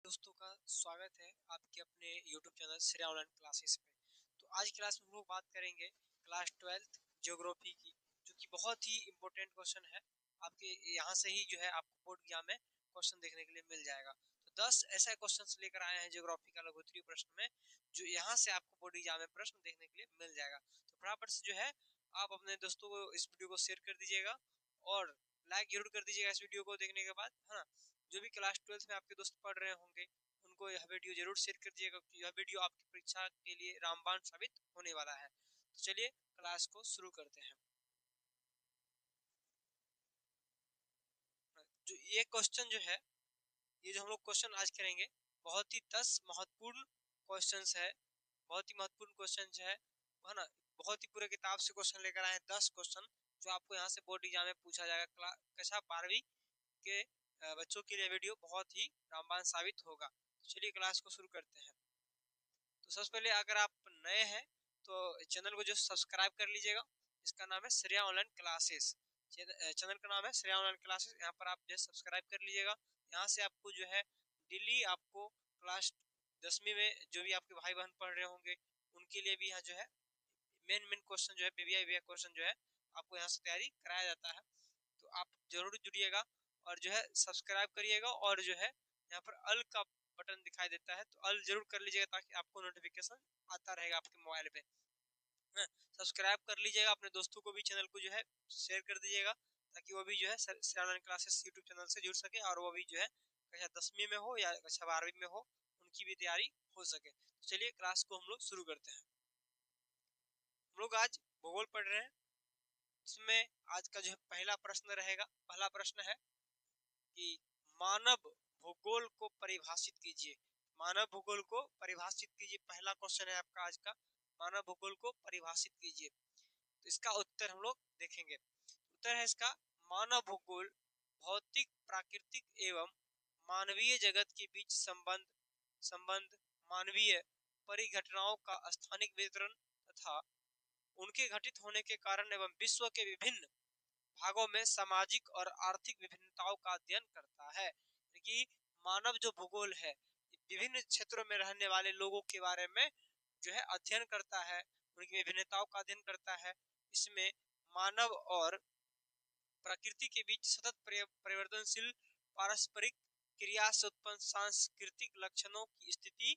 दोस्तों का स्वागत है आपके अपने YouTube channel Shreya online classes में। तो आज क्लास में हम लोग बात करेंगे क्लास 12th ज्योग्राफी की, जो कि बहुत ही इम्पोर्टेंट क्वेश्चन है। आपके यहाँ से ही जो है आपको बोर्ड एग्जाम में क्वेश्चन देखने के लिए मिल जाएगा। तो 10 ऐसे क्वेश्चन लेकर आए हैं ज्योग्राफी का लघुत्तरीय प्रश्न में, जो यहाँ से आपको बोर्ड एग्जाम में प्रश्न देखने के लिए मिल जाएगा। तो फटाफट से जो है आप अपने दोस्तों को इस वीडियो को शेयर कर दीजिएगा और लाइक जरूर कर दीजिएगा इस वीडियो को देखने के बाद, है ना। जो भी क्लास 12th में आपके दोस्त पढ़ रहे होंगे उनको यह वीडियो जरूर शेयर कर दीजिएगा, क्योंकि यह वीडियो आपकी परीक्षा के लिए रामबाण साबित होने वाला है। तो चलिए क्लास को शुरू करते हैं। जो ये क्वेश्चन जो है, ये जो हम लोग क्वेश्चन आज करेंगे, बहुत ही 10 महत्वपूर्ण क्वेश्चंस है। बहुत ही महत्वपूर्ण क्वेश्चन है ना। बहुत ही पूरे किताब से क्वेश्चन लेकर आए हैं 10 क्वेश्चन, जो आपको यहाँ से बोर्ड एग्जाम में पूछा जाएगा। कक्षा 12वीं के बच्चों के लिए वीडियो बहुत ही रामबाण साबित होगा। तो चलिए क्लास को शुरू करते हैं। तो सबसे पहले अगर आप नए हैं तो चैनल को जो सब्सक्राइब कर लीजिएगा। इसका नाम है श्रेया ऑनलाइन क्लासेस। चैनल का नाम है श्रेया ऑनलाइन क्लासेस। यहाँ पर आप जो है सब्सक्राइब कर लीजिएगा। यहाँ से आपको जो है डेली आपको क्लास 10वीं में जो भी आपके भाई बहन पढ़ रहे होंगे उनके लिए भी यहाँ जो है मेन क्वेश्चन जो है बीबीआई क्वेश्चन जो है आपको यहाँ से तैयारी कराया जाता है। तो आप जरूर जुड़िएगा और जो है सब्सक्राइब करिएगा, और जो है यहाँ पर अल का बटन दिखाई देता है तो अल जरूर कर लीजिएगा, ताकि आपको नोटिफिकेशन आता रहेगा आपके मोबाइल पे। सब्सक्राइब कर लीजिएगा, अपने दोस्तों को भी चैनल को जो है शेयर कर दीजिएगा, ताकि वो भी जो है Shreya online classes YouTube channel से जुड़ सके और वो भी जो है कक्षा 10वीं में हो या कक्षा 12वीं में हो, उनकी भी तैयारी हो सके। तो चलिए क्लास को हम लोग शुरू करते हैं। हम लोग आज भूगोल पढ़ रहे हैं। इसमें आज का जो है पहला प्रश्न रहेगा। पहला प्रश्न है कि मानव भूगोल को परिभाषित कीजिए। मानव भूगोल को परिभाषित कीजिए, पहला क्वेश्चन है आपका आज का। मानव भूगोल को परिभाषित कीजिए। तो इसका उत्तर हम लोग देखेंगे। उत्तर है इसका, मानव भूगोल भौतिक, प्राकृतिक एवं मानवीय जगत के बीच संबंध, मानवीय परिघटनाओं का स्थानिक वितरण तथा उनके घटित होने के कारण एवं विश्व के विभिन्न भागों में सामाजिक और आर्थिक विभिन्नताओं का अध्ययन करता है। कि मानव जो भूगोल है विभिन्न क्षेत्रों में रहने वाले लोगों के बारे में जो है अध्ययन करता है, उनकी विभिन्नताओं का अध्ययन करता है। इसमें मानव और प्रकृति के बीच सतत परिवर्तनशील पारस्परिक क्रिया से उत्पन्न सांस्कृतिक लक्षणों की स्थिति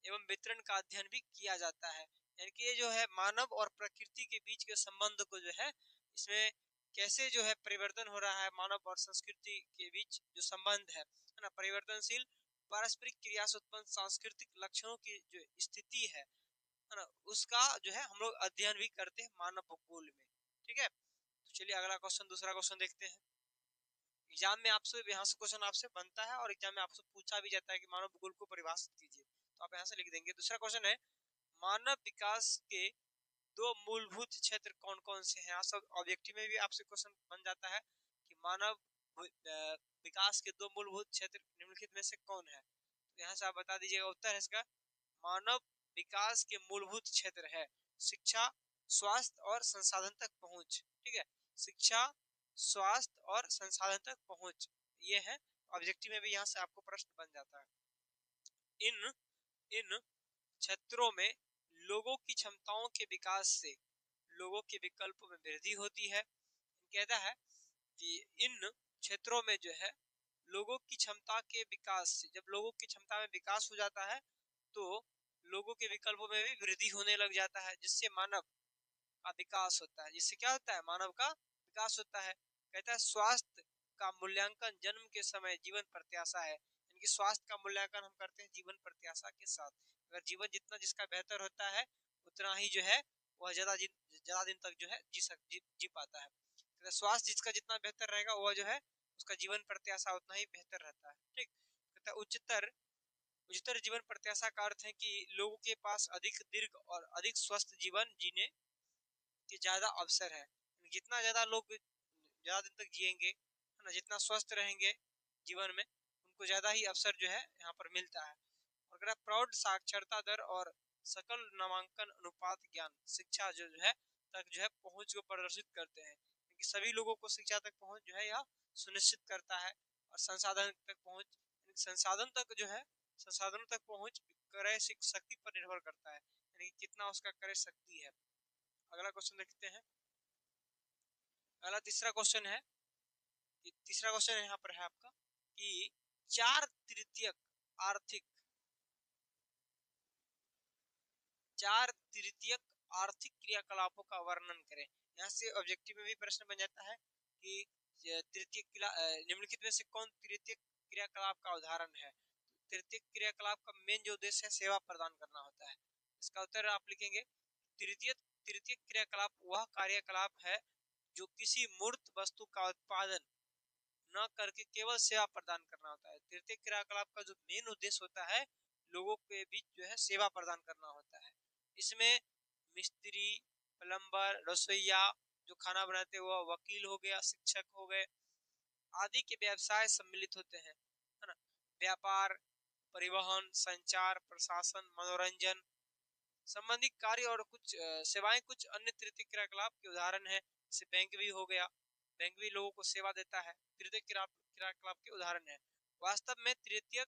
एवं वितरण का अध्ययन भी किया जाता है। यानी कि ये जो है मानव और प्रकृति के बीच के संबंध को जो है, इसमें कैसे जो है परिवर्तन हो रहा है मानव और संस्कृति के बीच जो संबंध है ना, परिवर्तनशील पारस्परिक क्रिया से उत्पन्न सांस्कृतिक लक्षणों की जो स्थिति है ना, उसका जो है हम लोग अध्ययन भी करते हैं मानव भूगोल में। ठीक है, तो चलिए अगला क्वेश्चन, दूसरा क्वेश्चन देखते हैं। एग्जाम में आपसे यहाँ से क्वेश्चन आपसे बनता है और एग्जाम में आपसे पूछा भी जाता है कि मानव भूगोल को परिभाषित कीजिए, तो आप यहाँ से लिख देंगे। दूसरा क्वेश्चन है, मानव विकास के दो मूलभूत क्षेत्र कौन कौन से हैं। सब ऑब्जेक्टिव में भी आपसे क्वेश्चन बन जाता है कि मानव विकास के दो मूलभूत क्षेत्र निम्नलिखित में से कौन है। तो यहाँ से आप बता दीजिएगा। उत्तर है इसका, मानव विकास के मूलभूत क्षेत्र है शिक्षा, स्वास्थ्य और संसाधन तक पहुंच। ठीक है, शिक्षा, स्वास्थ्य और संसाधन तक पहुंच, ये है ऑब्जेक्टिव में भी यहाँ से आपको प्रश्न बन जाता है। इन इन क्षेत्रों में लोगों की क्षमताओं के विकास से लोगों के विकल्पों में वृद्धि होती है। कहता है कि इन क्षेत्रों में जो है लोगों की क्षमता के विकास से, जब लोगों की क्षमता में विकास हो जाता है तो लोगों के विकल्पों में भी वृद्धि होने लग जाता है, जिससे मानव का विकास होता है। जिससे क्या होता है, मानव का विकास होता है। कहता है स्वास्थ्य का मूल्यांकन जन्म के समय जीवन प्रत्याशा है। यानी स्वास्थ्य का मूल्यांकन हम करते हैं जीवन प्रत्याशा के साथ। अगर जीवन जितना जिसका बेहतर होता है उतना ही जो है वह ज्यादा दिन तक जो है जी पाता है। तो स्वास्थ्य जिसका जितना बेहतर रहेगा वह जो है उसका जीवन प्रत्याशा उतना ही बेहतर रहता है। ठीक, कहता है उच्चतर जीवन प्रत्याशा का अर्थ है कि लोगों के पास अधिक दीर्घ और अधिक स्वस्थ जीवन जीने के ज्यादा अवसर है। जितना ज्यादा लोग ज्यादा दिन तक जिएंगे, है ना, जितना स्वस्थ रहेंगे जीवन में, उनको ज्यादा ही अवसर जो है यहाँ पर मिलता है। और अगर प्रौढ़ साक्षरता दर और सकल नामांकन अनुपात ज्ञान शिक्षा जो है तक जो है पहुंच को प्रदर्शित करते हैं, क्योंकि सभी लोगों को शिक्षा तक पहुंच जो है यह सुनिश्चित करता है। और संसाधन तक पहुंच, संसाधन तक जो है, संसाधनों तक पहुंच क्रय शक्ति पर निर्भर करता है, यानी कितना उसका क्रय शक्ति है। अगला क्वेश्चन देखते हैं। अगला तीसरा क्वेश्चन है, तीसरा क्वेश्चन यहाँ पर है आपका कि 4/3 आर्थिक 4/3 आर्थिक क्रियाकलापों का वर्णन करें। यहाँ से ऑब्जेक्टिव में भी प्रश्न बन जाता है कि निम्नलिखित में से कौन तृतीय क्रियाकलाप का उदाहरण है। तृतीय क्रियाकलाप का मेन जो उद्देश्य है सेवा प्रदान करना होता है। इसका उत्तर आप लिखेंगे तृतीय तृतीय क्रियाकलाप वह कार्यकलाप है जो किसी मूर्त वस्तु का उत्पादन न करके केवल सेवा प्रदान करना होता है। तृतीय क्रियाकलाप का जो मेन उद्देश्य होता है लोगों के बीच जो है सेवा प्रदान करना होता है। इसमें मिस्त्री, प्लम्बर, रसोईया जो खाना बनाते हुआ, वकील हो गया, शिक्षक हो गए आदि के व्यवसाय सम्मिलित होते हैं, है ना। व्यापार, परिवहन, संचार, प्रशासन, मनोरंजन संबंधी कार्य और कुछ सेवाएं कुछ अन्य तृतीय क्रियाकलाप के उदाहरण है। जैसे बैंक भी हो गया, बैंक भी लोगों को सेवा देता है, तृतीय क्रियाकलाप के उदाहरण है। वास्तव में तृतीय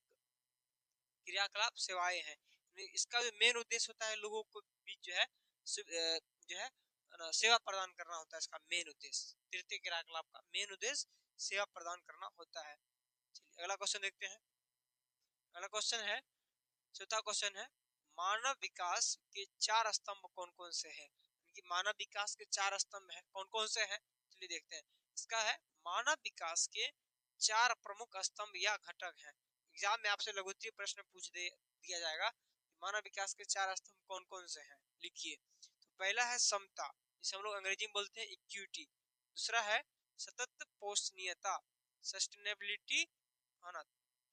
क्रियाकलाप सेवाएं हैं। इसका जो मेन उद्देश्य होता है लोगों को बीच जो है सेवा प्रदान करना होता है। इसका मेन उद्देश्य, तृतीय क्रियाकलाप का मेन उद्देश्य सेवा प्रदान करना होता है। चलिए अगला क्वेश्चन देखते हैं। अगला क्वेश्चन है, चौथा क्वेश्चन है, मानव विकास के 4 स्तंभ कौन कौन से हैं। मानव विकास के 4 स्तंभ हैं, कौन कौन से हैं चलिए देखते हैं। इसका है मानव विकास के 4 प्रमुख स्तंभ या घटक हैं। एग्जाम में आपसे लघुत्तरीय प्रश्न पूछ दिया जाएगा मानव विकास के 4 स्तंभ कौन कौन से हैं। लिखिए, तो पहला है समता, जिसे हम लोग अंग्रेजी में बोलते हैं इक्विटी। दूसरा है सतत पोषणीयता, सस्टेनेबिलिटी, है ना।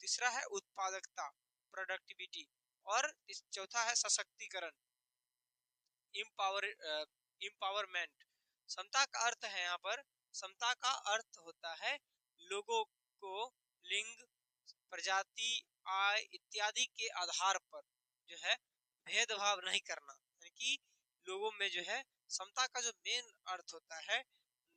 तीसरा है उत्पादकता, प्रोडक्टिविटी, और चौथा है सशक्तिकरण, इम्पावरमेंट। समता का अर्थ है, यहाँ पर समता का अर्थ होता है लोगों को लिंग, प्रजाति, आय इत्यादि के आधार पर जो है भेदभाव नहीं करना। यानी कि लोगों में जो है समता का जो मेन अर्थ होता है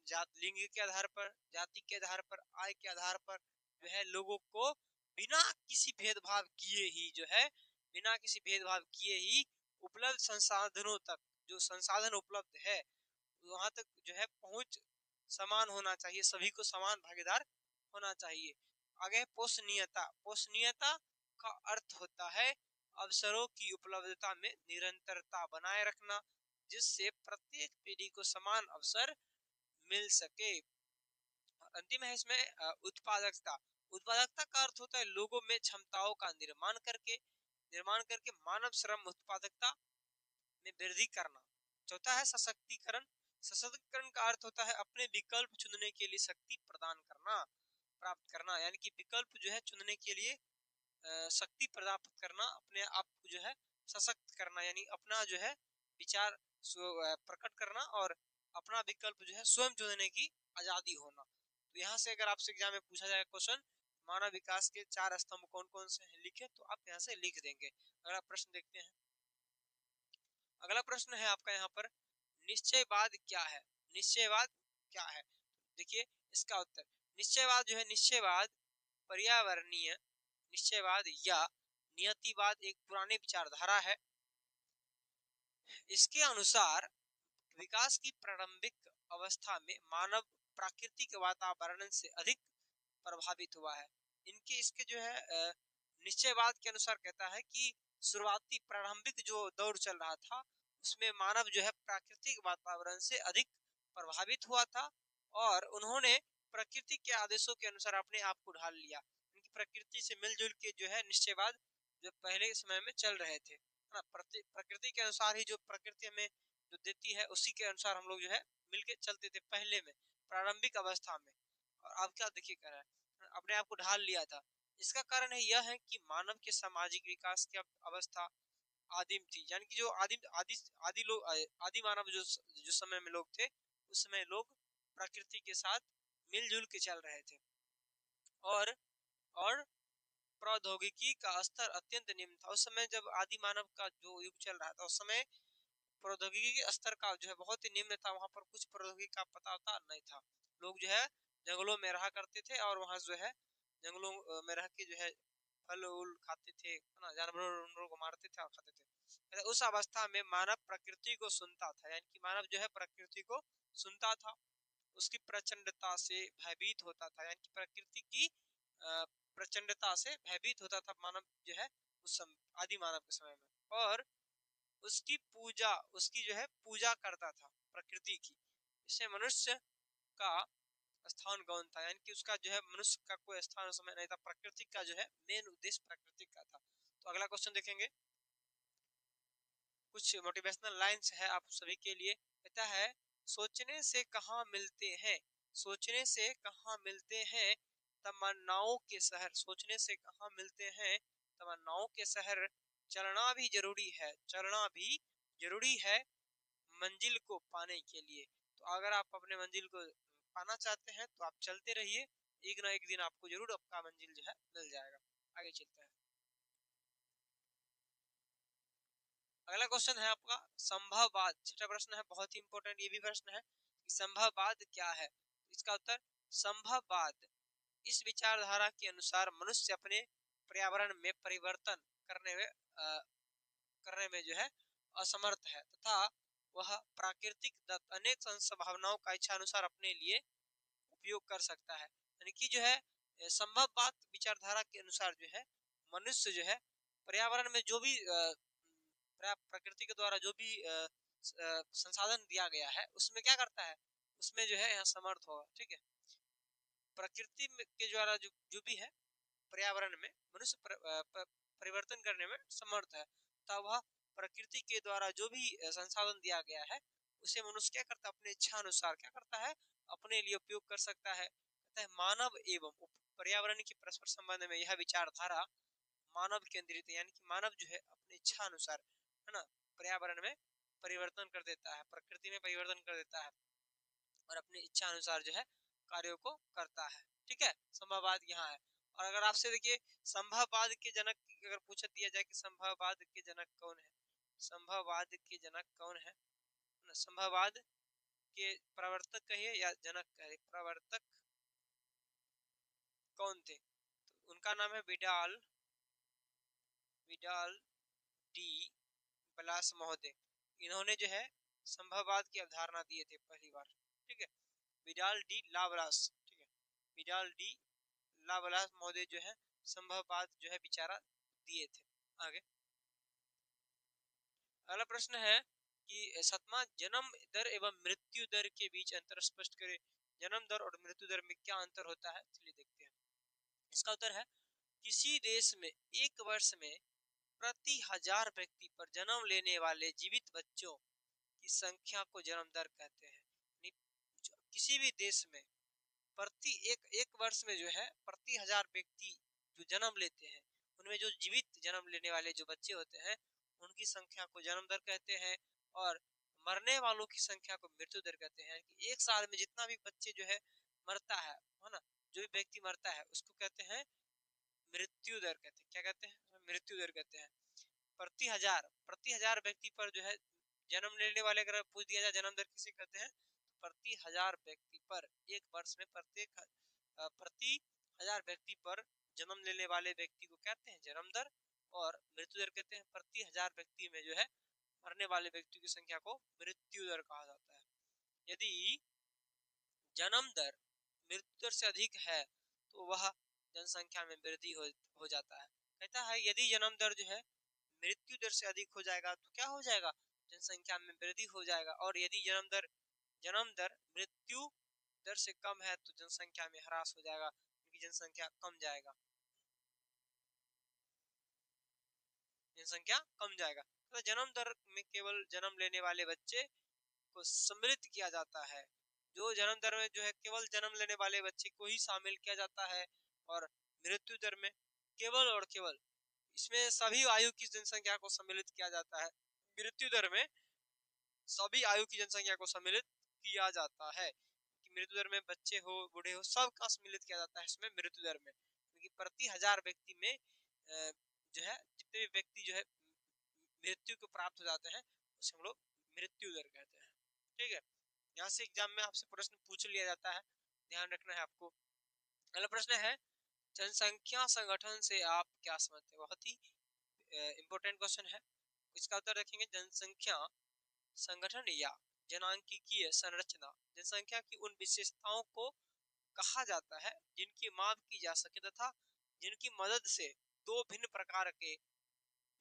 लिंग के आधार पर, जाति के आधार पर, आय के आधार पर जो है लोगों को बिना किसी भेदभाव किए ही जो है, बिना किसी भेदभाव किए ही उपलब्ध संसाधनों तक, जो संसाधन उपलब्ध है वहां तक जो है पहुंच समान होना चाहिए, सभी को समान भागीदार होना चाहिए। आगे पोषणीयता, पोषणीयता का अर्थ होता है अवसरों की उपलब्धता में निरंतरता बनाए रखना, जिससे प्रत्येक पीढ़ी को समान अवसर मिल सके। अंतिम है इसमें उत्पादकता। उत्पादकता का अर्थ होता है लोगों में क्षमताओं का निर्माण करके मानव श्रम उत्पादकता में वृद्धि करना। चौथा है सशक्तिकरण। सशक्तिकरण का अर्थ होता है अपने विकल्प चुनने के लिए शक्ति प्रदान करना, प्राप्त करना, यानी कि विकल्प जो है चुनने के लिए शक्ति प्राप्त करना, अपने आप को जो है सशक्त करना, यानी अपना जो है विचार प्रकट करना और अपना विकल्प जो है स्वयं चुनने की आजादी होना। तो यहाँ से अगर आपसे एग्जाम में पूछा जाए क्वेश्चन मानव विकास के 4 स्तंभ कौन कौन से हैं लिखे, तो आप यहाँ से लिख देंगे। अगला प्रश्न देखते हैं। अगला प्रश्न है आपका यहाँ पर, निश्चयवाद क्या है। निश्चयवाद क्या है, देखिए इसका उत्तर, निश्चयवाद जो है, निश्चयवाद पर्यावरणीय निश्चयवाद या नियतिवाद एक पुरानी विचारधारा है। इसके अनुसार विकास की प्रारंभिक अवस्था में मानव प्राकृतिक वातावरण से अधिक प्रभावित हुआ है। इसके जो है निश्चयवाद के अनुसार कहता है कि शुरुआती प्रारंभिक जो दौर चल रहा था उसमें मानव जो है प्राकृतिक वातावरण से अधिक प्रभावित हुआ था और उन्होंने प्रकृति के आदेशों के अनुसार अपने आप को ढाल लिया। प्रकृति से मिलजुल के जो है निश्चयवाद जो पहले समय में चल रहे थे, है ना। प्रकृति के अनुसार ही जो प्रकृति हमें जो देती है उसी के अनुसार हम लोग जो है मिलके चलते थे पहले में, प्रारंभिक अवस्था में। और अब क्या देखिए कर रहा है, अपने आप को ढाल लिया था। इसका कारण है यह है कि मानव के सामाजिक विकास की अवस्था आदिम थी, यानी कि जो आदि मानव जो समय में लोग थे उस समय लोग प्रकृति के साथ मिलजुल के चल रहे थे और प्रौद्योगिकी का स्तर अत्यंत निम्न था। उस समय जब आदि मानव का जो युग चल रहा था उस समय प्रौद्योगिकी के स्तर का जो है बहुत ही निम्न था, वहां पर कुछ प्रौद्योगिकी का पता नहीं था। लोग जो है जंगलों में रहा करते थे और वहां जो है जंगलों में रह के जो है फल उल खाते थे, है ना, जानवरों को मारते थे और खाते थे। उस अवस्था में मानव प्रकृति को सुनता था, यानी कि मानव जो है प्रकृति को सुनता था, उसकी प्रचंडता से भयभीत होता था, यानी कि प्रकृति की प्रचंडता से भयभीत होता था मानव जो है उस समय, आदि मानव के समय में। और उसकी जो है पूजा करता था प्रकृति की। इससे मनुष्य का स्थान गौण था, यानी कि उसका जो है मनुष्य का कोई स्थान उस समय नहीं था, प्रकृति का जो है मेन उद्देश्य प्रकृति का था। तो अगला क्वेश्चन देखेंगे, कुछ मोटिवेशनल लाइंस है आप सभी के लिए। कहता है, सोचने से कहाँ मिलते हैं, सोचने से कहाँ मिलते हैं तमन्नाओं के शहर, सोचने से कहाँ मिलते हैं तमन्नाओं के शहर, चलना भी जरूरी है, चलना भी जरूरी है मंजिल को पाने के लिए। तो अगर आप अपने मंजिल को पाना चाहते हैं तो आप चलते रहिए, एक ना एक दिन आपको जरूर आपका मंजिल जो है मिल जाएगा। आगे चलते हैं, अगला क्वेश्चन है आपका संभववाद, छठा प्रश्न है, बहुत ही इंपॉर्टेंट ये भी प्रश्न है कि संभववाद क्या है। इसका उत्तर, संभववाद इस विचारधारा के अनुसार मनुष्य अपने पर्यावरण में परिवर्तन करने में जो है असमर्थ है तथा वह प्राकृतिक दत्त अनेक संभावनाओं का इच्छा अनुसार अपने लिए उपयोग कर सकता है। यानी कि जो है संभववाद विचारधारा के अनुसार जो है मनुष्य जो है पर्यावरण में जो भी प्रकृति के द्वारा जो भी संसाधन दिया गया है उसमें क्या करता है, उसमें जो है यहाँ समर्थ होगा। ठीक है, प्रकृति के द्वारा जो भी है पर्यावरण में मनुष्य परिवर्तन करने में समर्थ है, तब वह प्रकृति के द्वारा जो भी संसाधन दिया गया है उसे मनुष्य क्या करता है, अपने इच्छा अनुसार क्या करता है, अपने लिए उपयोग कर सकता है। कहता है मानव एवं पर्यावरण के परस्पर संबंध में यह विचारधारा मानव केंद्रित है, यानी कि मानव जो है अपनी इच्छा अनुसार, है ना, पर्यावरण में परिवर्तन कर देता है, प्रकृति में परिवर्तन कर देता है और अपनी इच्छा अनुसार जो है कार्यों को करता है। ठीक है, संभववाद यहाँ है। और अगर आपसे देखिए संभववाद के जनक अगर पूछ दिया जाए कि संभववाद के जनक कौन है, संभववाद के जनक कौन है, संभववाद के प्रवर्तक कहिए या जनक कहिए, प्रवर्तक कौन थे, तो उनका नाम है विडाल विडाल डी पलास महोदय। इन्होंने जो है संभववाद की अवधारणा दिए थे पहली बार। ठीक है, विडाल डी लावलास, ठीक है, विडाल डी लावलास महोदय जो है संभववाद जो है विचारा दिए थे। आगे अगला प्रश्न है कि सतमा जन्म दर एवं मृत्यु दर के बीच अंतर स्पष्ट करें, जन्म दर और मृत्यु दर में क्या अंतर होता है, चलिए देखते हैं। इसका उत्तर है, किसी देश में एक वर्ष में प्रति 1000 व्यक्ति पर जन्म लेने वाले जीवित बच्चों की संख्या को जन्म दर कहते हैं। किसी भी देश में प्रति एक वर्ष में जो है प्रति 1000 व्यक्ति जो जन्म लेते हैं उनमें जो जीवित जन्म लेने वाले जो बच्चे होते हैं उनकी संख्या को जन्म दर कहते हैं, और मरने वालों की संख्या को मृत्यु दर कहते हैं। कि एक साल में जितना भी बच्चे जो है मरता है ना, जो भी व्यक्ति मरता है उसको कहते हैं मृत्यु दर, कहते हैं क्या कहते हैं, मृत्यु दर कहते हैं। प्रति हजार व्यक्ति पर जो है जन्म लेने वाले अगर पूछ दिया जाए जन्म दर किसे कहते हैं, तो प्रति 1000 व्यक्ति पर एक वर्ष में प्रति 1000 व्यक्ति पर जन्म लेने वाले व्यक्ति को कहते हैं जन्म दर, और मृत्यु दर कहते हैं प्रति 1000 व्यक्ति में जो है मरने वाले व्यक्ति की संख्या को मृत्यु दर कहा जाता है। यदि जन्म दर मृत्यु दर से अधिक है तो वह जनसंख्या में वृद्धि हो जाता है। कहता है यदि जन्म दर जो है मृत्यु दर से अधिक हो जाएगा तो क्या हो जाएगा, जनसंख्या में वृद्धि हो जाएगा, और यदि जन्म दर मृत्यु दर से कम है तो जनसंख्या में ह्रास हो जाएगा, क्योंकि जनसंख्या कम जाएगा, जनसंख्या कम जाएगा। तो जन्म दर में केवल जन्म लेने वाले बच्चे को सम्मिलित किया जाता है, जो जन्म दर में जो है केवल जन्म लेने वाले बच्चे को ही शामिल किया जाता है, और मृत्यु दर में केवल और केवल इसमें सभी आयु की जनसंख्या को सम्मिलित किया जाता है। मृत्यु दर में सभी आयु की जनसंख्या को सम्मिलित किया जाता है, कि मृत्यु दर में बच्चे हो बूढ़े हो सबका सम्मिलित किया जाता है इसमें मृत्यु दर में, क्योंकि प्रति 1000 व्यक्ति में जो है जितने भी व्यक्ति जो है मृत्यु को प्राप्त हो जाते हैं उसे हम लोग मृत्यु दर कहते हैं। ठीक है, यहाँ से एग्जाम में आपसे प्रश्न पूछ लिया जाता है, ध्यान रखना है आपको। अगला प्रश्न है, जनसंख्या संगठन से आप क्या समझते हैं? बहुत ही इंपॉर्टेंट क्वेश्चन है। इसका उत्तर देखेंगे, जनसंख्या संगठन या जनांकीय संरचना जनसंख्या की उन विशेषताओं को कहा जाता है जिनकी माप की जा सके तथा जिनकी मदद से दो भिन्न प्रकार के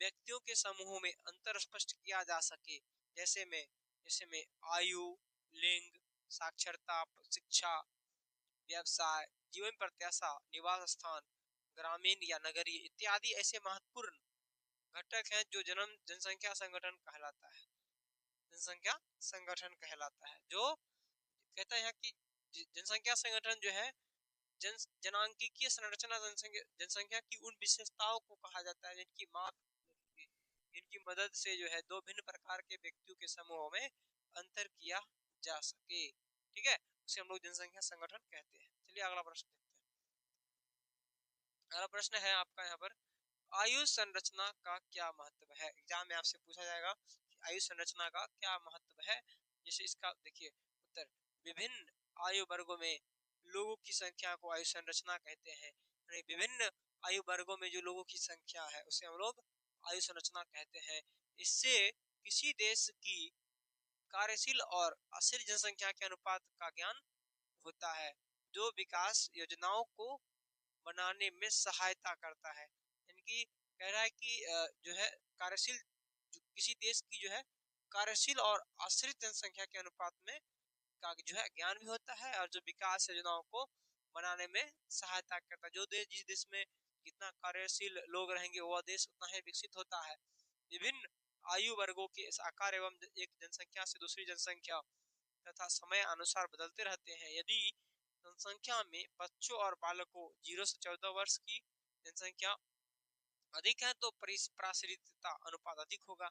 व्यक्तियों के समूहों में अंतर स्पष्ट किया जा सके। जैसे में आयु, लिंग, साक्षरता, शिक्षा, व्यवसाय, जीवन प्रत्याशा, निवास स्थान, ग्रामीण या नगरीय इत्यादि ऐसे महत्वपूर्ण घटक हैं जो जन्म जनसंख्या संगठन कहलाता है। जनसंख्या संगठन कहलाता है, जो कहता है कि जनसंख्या संगठन जो है जनांकीय संरचना जनसंख्या की उन विशेषताओं को कहा जाता है जिनकी माप, इनकी मदद से जो है दो भिन्न प्रकार के व्यक्तियों के समूहों में अंतर किया जा सके। ठीक है, उसे हम लोग जनसंख्या संगठन कहते हैं। चलिए अगला प्रश्न देखते हैं। अगला प्रश्न है आपका यहाँ पर, आयु संरचना का क्या महत्व है? एग्जाम में आपसे पूछा जाएगा कि आयु संरचना का क्या महत्व है। जैसे इसका देखिए उत्तर, विभिन्न आयु वर्गों में लोगों की संख्या को आयु संरचना कहते हैं। विभिन्न आयु वर्गों में जो लोगों की संख्या है उसे हम लोग आयु संरचना कहते हैं। इससे किसी देश की कार्यशील और अस्थिर जनसंख्या के अनुपात का ज्ञान होता है, जो विकास योजनाओं को बनाने में सहायता करता है। इनकी कह रहा है कि जो है कार्यशील, किसी देश की जो है कार्यशील और आश्रित जनसंख्या के अनुपात में का जो है ज्ञान भी होता है और जो विकास योजनाओं को बनाने में सहायता करता है। जो देश, जिस देश में जितना कार्यशील लोग रहेंगे वह देश उतना ही विकसित होता है। विभिन्न आयु वर्गों के आकार एवं एक जनसंख्या से दूसरी जनसंख्या तथा समय अनुसार बदलते रहते हैं। यदि जनसंख्या में बच्चों और बालकों 0 से 14 वर्ष की जनसंख्या अधिक है तो प्राश्रितता अनुपात अधिक होगा,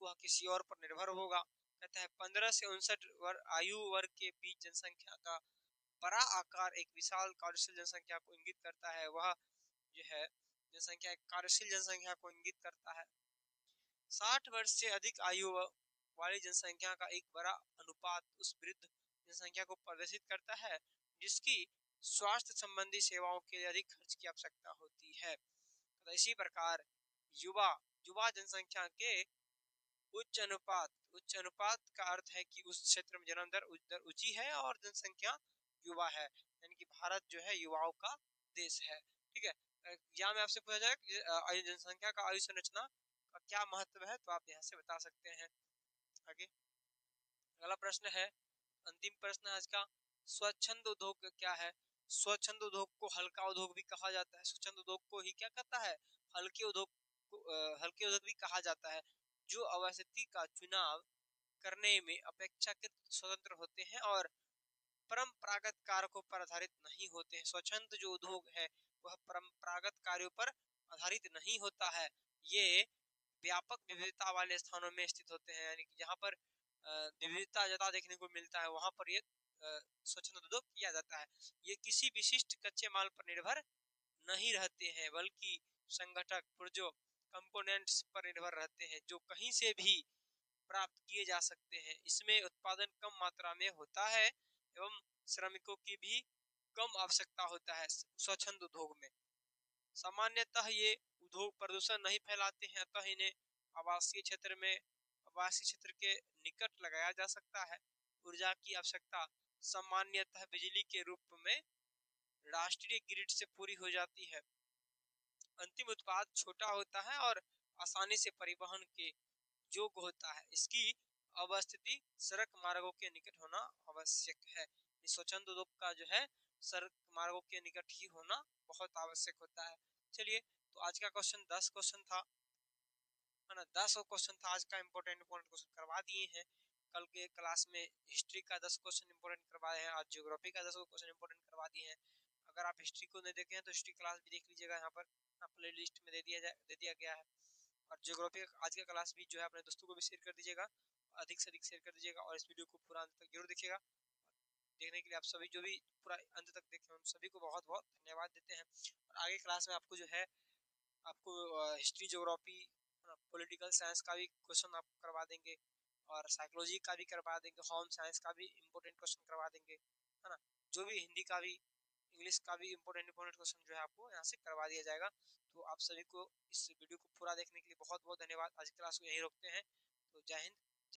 वह किसी और पर निर्भर होगा। कहता है 15 से 59 आयु वर्ग के बीच जनसंख्या का बड़ा आकार एक विशाल कार्यशील जनसंख्या को इंगित करता है। वह जो है जनसंख्या कार्यशील जनसंख्या को इंगित करता है। 60 वर्ष से अधिक आयु वाली जनसंख्या का एक बड़ा अनुपात उस वृद्ध जनसंख्या को प्रदर्शित करता है जिसकी स्वास्थ्य संबंधी सेवाओं के लिए अधिक खर्च की आवश्यकता होती है। तो इसी प्रकार युवा युवा जनसंख्या के उच्च अनुपात का अर्थ है कि उस क्षेत्र में जन्म दर ऊंची है और जनसंख्या युवा है, यानी कि भारत जो है युवाओं का देश है। ठीक है, यहाँ में आपसे पूछा जाए कि आयु जनसंख्या का आयु संरचना का क्या महत्व है, तो आप यहाँ से बता सकते हैं। आगे अगला प्रश्न है, अंतिम प्रश्न आज का, स्वच्छंद उद्योग क्या है? स्वच्छंद उद्योग को हल्का उद्योग भी कहा जाता है। स्वच्छंद उद्योग को ही क्या कहता है? हल्के उद्योग को हल्के उद्योग भी कहा जाता है, जो अवस्थिति का चुनाव करने में अपेक्षाकृत स्वतंत्र होते हैं और परंपरागत कारकों पर आधारित नहीं होते हैं। स्वच्छंद जो उद्योग है वह परंपरागत कार्यों पर आधारित नहीं होता है। ये व्यापक विविधता वाले स्थानों में स्थित होते हैं, यानी कि जहाँ पर विविधता ज्यादा देखने को मिलता है वहां पर ये स्वच्छंद उद्योग किया जाता है। ये किसी विशिष्ट कच्चे माल पर निर्भर नहीं रहते हैं बल्कि संगठक पुर्जों कंपोनेंट्स पर निर्भर रहते हैं जो कहीं से भी प्राप्त किए जा सकते हैं। इसमें उत्पादन कम मात्रा में होता है एवं श्रमिकों की भी कम आवश्यकता होता है। स्वच्छंद उद्योग में सामान्यतः ये उद्योग प्रदूषण नहीं फैलाते हैं, अतः इन्हें आवासीय क्षेत्र के निकट लगाया जा सकता है। ऊर्जा की आवश्यकता सामान्यतः बिजली के रूप में राष्ट्रीय ग्रिड से पूरी हो जाती है। अंतिम उत्पाद छोटा होता है और आसानी से परिवहन के योग्य होता है। इसकी अवस्थिति सड़क मार्गों के निकट होना आवश्यक है। स्वच्छंद उद्योग का जो है सड़क मार्गों के निकट ही होना बहुत आवश्यक होता है। चलिए, तो आज का क्वेश्चन 10 क्वेश्चन था, है ना। 10 क्वेश्चन था आज का, इंपॉर्टेंट क्वेश्चन करवा दिए हैं। कल के क्लास में हिस्ट्री का 10 क्वेश्चन इंपॉर्टेंट करवाए हैं, आज ज्योग्राफी का 10 क्वेश्चन इंपॉर्टेंट करवा दिए हैं। अगर आप हिस्ट्री को नहीं देखे हैं तो हिस्ट्री क्लास भी देख लीजिएगा, यहाँ पर प्ले लिस्ट में दे दिया गया है। और ज्योग्राफी आज का क्लास भी जो है अपने दोस्तों को भी शेयर कर दीजिएगा, अधिक से अधिक शेयर कर दीजिएगा और इस वीडियो को पूरा अंत तक जरूर देखिएगा। देखने के लिए आप सभी जो भी पूरा अंत तक देखे उन सभी को बहुत बहुत धन्यवाद देते हैं। और आगे क्लास में आपको जो है आपको हिस्ट्री, ज्योग्राफी, पॉलिटिकल साइंस का भी क्वेश्चन आप करवा देंगे और साइकोलॉजी का भी करवा देंगे, होम साइंस का भी इम्पोर्टेंट क्वेश्चन करवा देंगे, है ना। जो भी हिंदी का भी इंग्लिश का भी इंपॉर्टेंट क्वेश्चन जो है आपको यहाँ से करवा दिया जाएगा। तो आप सभी को इस वीडियो को पूरा देखने के लिए बहुत बहुत धन्यवाद। आज की क्लास को यहीं रोकते हैं। तो जय हिंद।